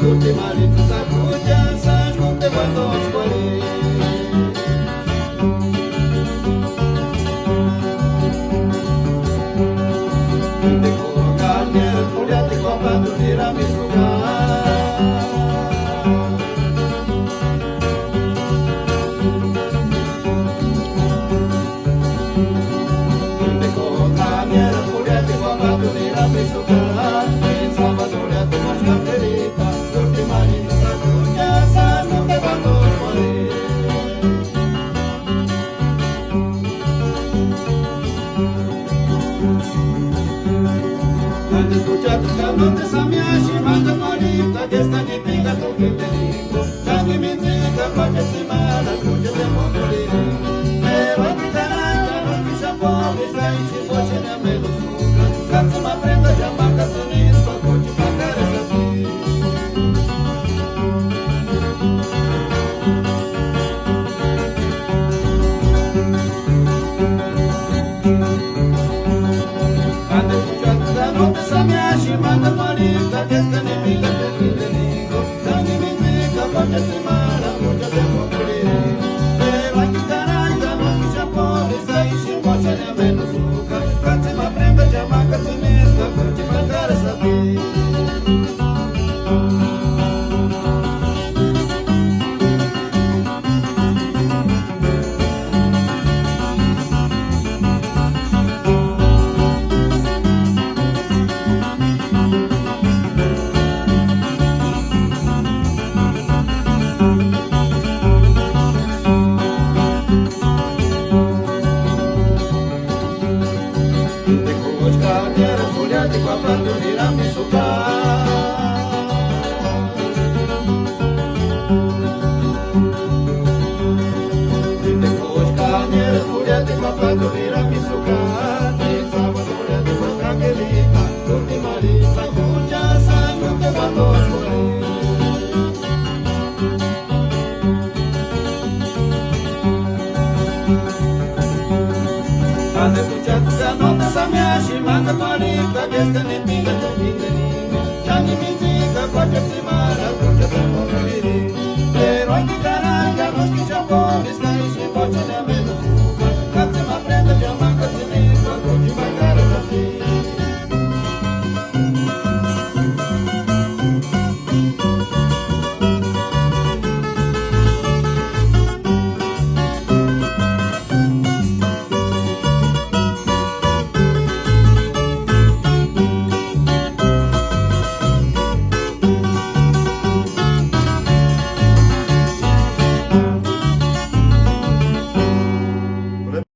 Tutti marito sa cugia, sa junte quando scuoli. Tutti con carniere, pugliati qua quando tiramisù. Canonte samiashi manda morita che sta di pinga tu che te dico Gianni mi dica qualche settimana cuce te morire Però ti darai non ti sciamponi sai ci voce nemmeno suca Cazzo ma prenda già manca sonisco cuci pagare così Quando tu già canonte samiashi manda morita che sta di pinga tu che te dico Gianni mi dica qualche settimana cuce te morire Però ti darai non ti sciamponi sai ci voce nemmeno suca Cazzo ma prenda già manca sonisco cuci pagare così Di qua quando dirami su Dite cos carniere, pugliati qua quando dirami su Di sabato di qua tranquillità Tutti marita, cuccia, sanno che quando scuoli Quando cucciati da notte samiashi manda morita che sta ne pinga tu pinga Gianni mi dica qualche settimana